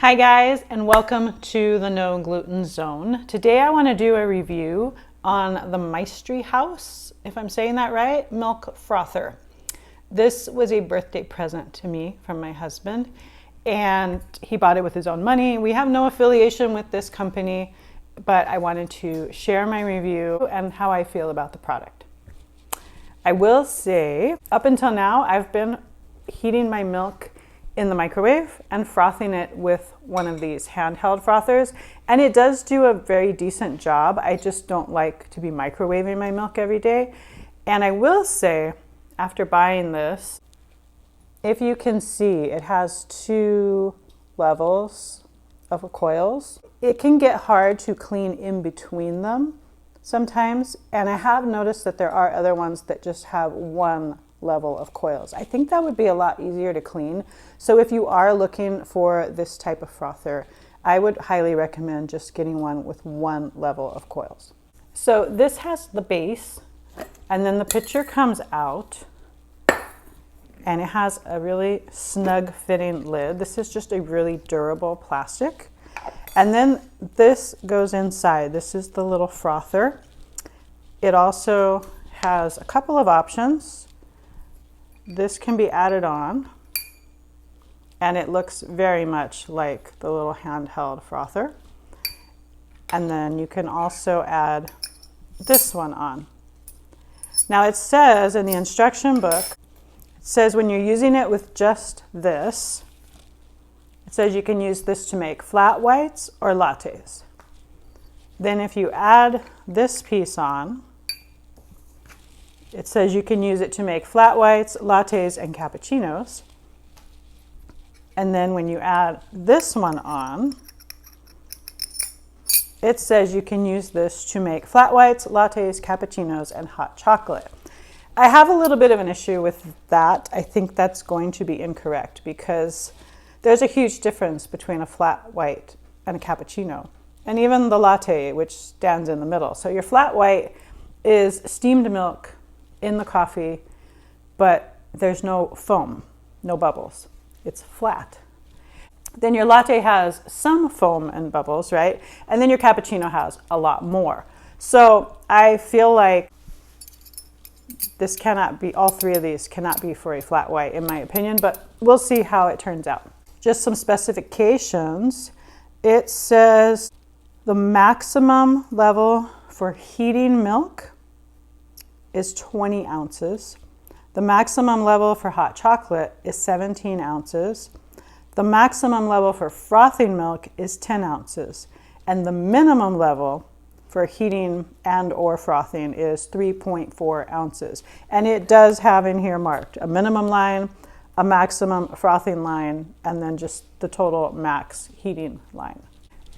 Hi guys, and welcome to the No Gluten Zone. Today I want to do a review on the Maestri House, if I'm saying that right, Milk Frother. This was a birthday present to me from my husband, and he bought it with his own money. We have no affiliation with this company, but I wanted to share my review and how I feel about the product. I will say, up until now, I've been heating my milk in the microwave and frothing it with one of these handheld frothers, and it does do a very decent job. I just don't like to be microwaving my milk every day. And I will say, after buying this, if you can see, it has two levels of coils. It can get hard to clean in between them sometimes, and I have noticed that there are other ones that just have one level of coils. I think that would be a lot easier to clean. So if you are looking for this type of frother, I would highly recommend just getting one with one level of coils. So this has the base, and then the pitcher comes out, and it has a really snug fitting lid. This is just a really durable plastic. And then this goes inside. This is the little frother. It also has a couple of options. This can be added on, and it looks very much like the little handheld frother. And then you can also add this one on. Now it says in the instruction book, it says when you're using it with just this, it says you can use this to make flat whites or lattes. Then if you add this piece on, it says you can use it to make flat whites, lattes, and cappuccinos. And then when you add this one on, it says you can use this to make flat whites, lattes, cappuccinos, and hot chocolate. I have a little bit of an issue with that. I think that's going to be incorrect because there's a huge difference between a flat white and a cappuccino, and even the latte, which stands in the middle. So your flat white is steamed milk in the coffee, but there's no foam, no bubbles. It's flat. Then your latte has some foam and bubbles, right? And then your cappuccino has a lot more. So I feel like this cannot be, all three of these cannot be for a flat white in my opinion, but we'll see how it turns out. Just some specifications. It says the maximum level for heating milk is 20 ounces. The maximum level for hot chocolate is 17 ounces. The maximum level for frothing milk is 10 ounces. And the minimum level for heating and or frothing is 3.4 ounces. And it does have in here marked a minimum line, a maximum frothing line, and then just the total max heating line.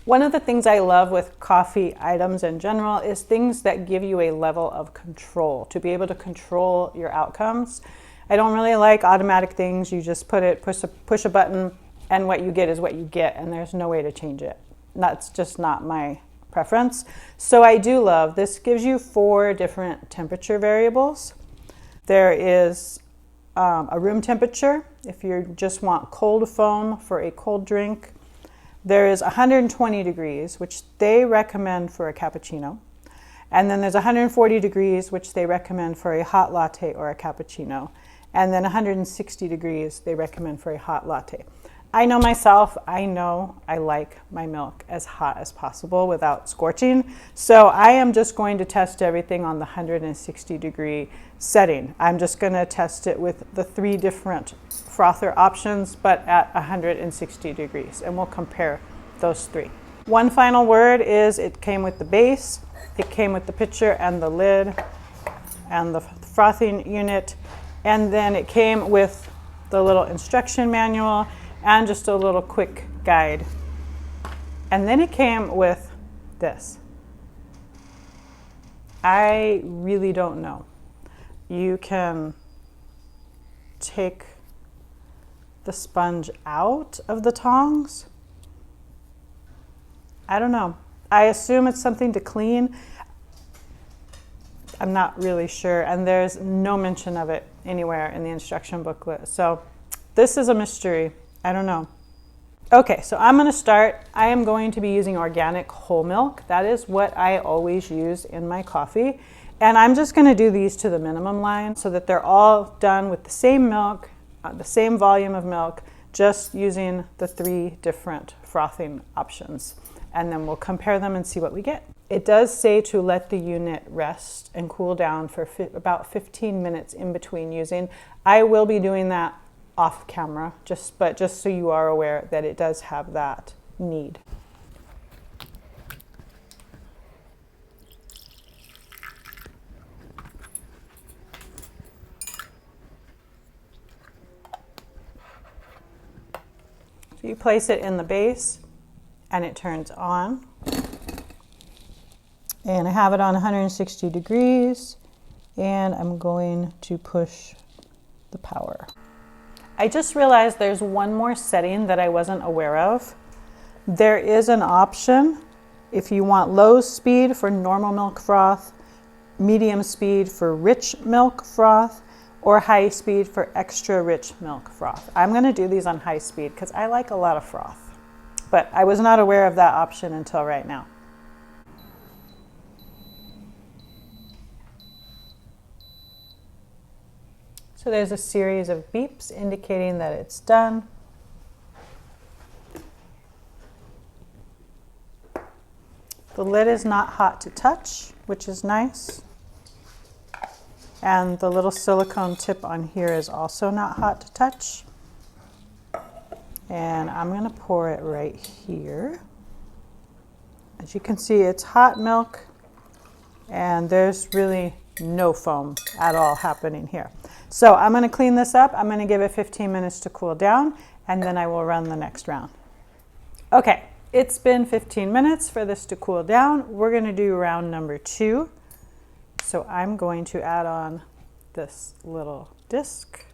One of the things I love with coffee items in general is things that give you a level of control, to be able to control your outcomes. I don't really like automatic things. You just push a button, and what you get is what you get, and there's no way to change it. That's just not my preference. So I do love, this gives you 4 different temperature variables. There is a room temperature, if you just want cold foam for a cold drink. There is 120 degrees, which they recommend for a cappuccino. And then there's 140 degrees, which they recommend for a hot latte or a cappuccino. And then 160 degrees they recommend for a hot latte. I know myself, I know I like my milk as hot as possible without scorching. So I am just going to test everything on the 160 degree setting. I'm just going to test it with the 3 different frother options, but at 160 degrees, and we'll compare those 3. One final word is it came with the base, it came with the pitcher and the lid and the frothing unit, and then it came with the little instruction manual and just a little quick guide. And then it came with this. I really don't know. You can take the sponge out of the tongs. I don't know. I assume it's something to clean. I'm not really sure, and there's no mention of it anywhere in the instruction booklet. So this is a mystery. I don't know. Okay, so I'm going to start. I am going to be using organic whole milk. That is what I always use in my coffee. And I'm just going to do these to the minimum line so that they're all done with the same milk, the same volume of milk, just using the 3 different frothing options. And then we'll compare them and see what we get. It does say to let the unit rest and cool down for about 15 minutes in between using. I will be doing that off camera, but just so you are aware that it does have that need. So you place it in the base and it turns on. And I have it on 160 degrees and I'm going to push the power. I just realized there's one more setting that I wasn't aware of. There is an option if you want low speed for normal milk froth, medium speed for rich milk froth, or high speed for extra rich milk froth. I'm going to do these on high speed because I like a lot of froth, but I was not aware of that option until right now. So there's a series of beeps indicating that it's done. The lid is not hot to touch, which is nice. And the little silicone tip on here is also not hot to touch. And I'm going to pour it right here. As you can see, it's hot milk and there's really no foam at all happening here. So I'm going to clean this up. I'm going to give it 15 minutes to cool down and then I will run the next round. Okay, it's been 15 minutes for this to cool down. We're going to do round number 2. So I'm going to add on this little disc.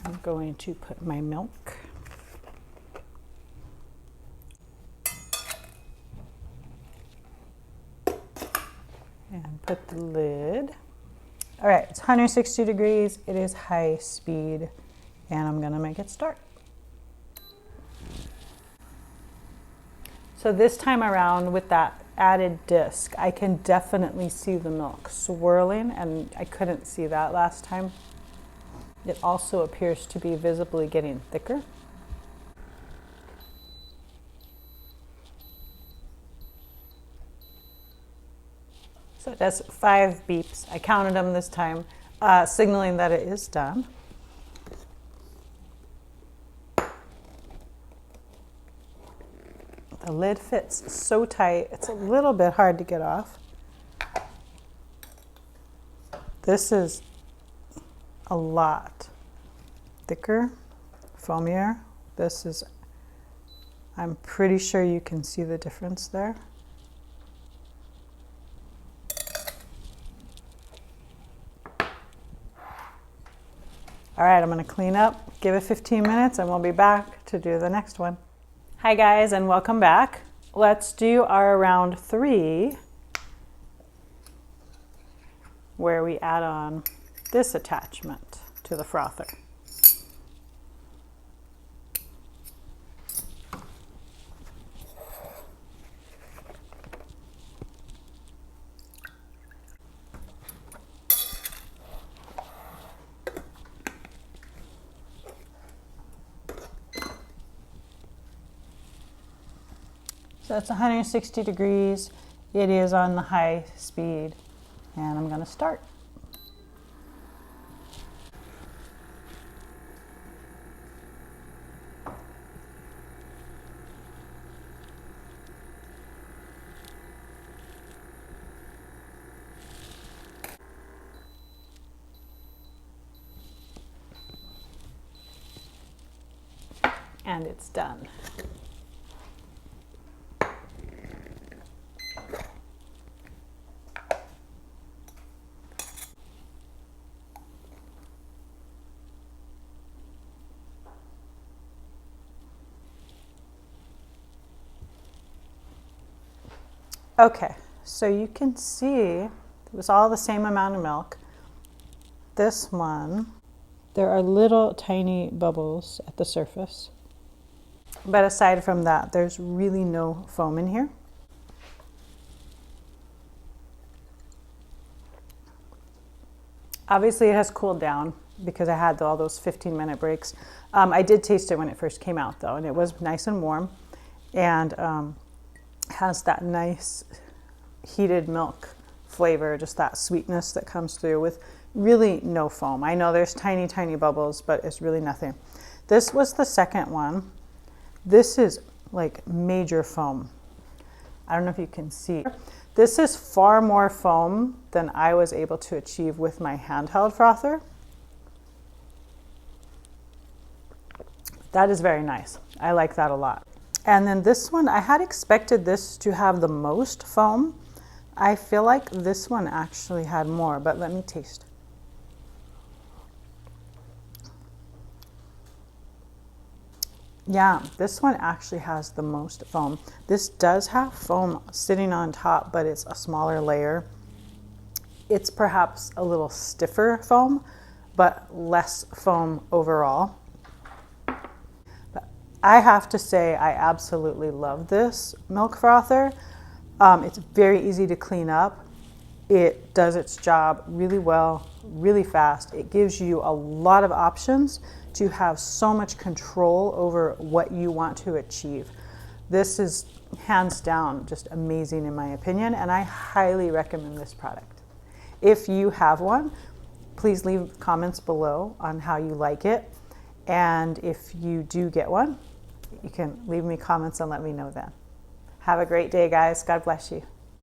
I'm going to put my milk. And put the lid. All right, it's 160 degrees. It is high speed, and I'm gonna make it start. So this time around with that added disc, I can definitely see the milk swirling, and I couldn't see that last time. It also appears to be visibly getting thicker. So it does 5 beeps. I counted them this time, signaling that it is done. The lid fits so tight, it's a little bit hard to get off. This is a lot thicker, foamier. This is, I'm pretty sure you can see the difference there. All right, I'm gonna clean up, give it 15 minutes, and we'll be back to do the next one. Hi guys, and welcome back. Let's do our round 3, where we add on this attachment to the frother. So it's 160 degrees. It is on the high speed, and I'm going to start. And it's done. Okay, so you can see it was all the same amount of milk. This one There are little tiny bubbles at the surface. But aside from that, there's really no foam in here. Obviously it has cooled down because I had all those 15-minute breaks. I did taste it when it first came out though, and it was nice and warm, and has that nice heated milk flavor, just that sweetness that comes through with really no foam. I know there's tiny, tiny bubbles, but it's really nothing. This was the second one. This is like major foam. I don't know if you can see. This is far more foam than I was able to achieve with my handheld frother. That is very nice. I like that a lot. And then this one, I had expected this to have the most foam. I feel like this one actually had more, but let me taste. Yeah, this one actually has the most foam. This does have foam sitting on top, but it's a smaller layer. It's perhaps a little stiffer foam, but less foam overall. But I have to say, I absolutely love this milk frother. It's very easy to clean up. It does its job really well, really fast. It gives you a lot of options to have so much control over what you want to achieve. This is hands down just amazing in my opinion, and I highly recommend this product. If you have one, please leave comments below on how you like it. And if you do get one, you can leave me comments and let me know then. Have a great day, guys. God bless you.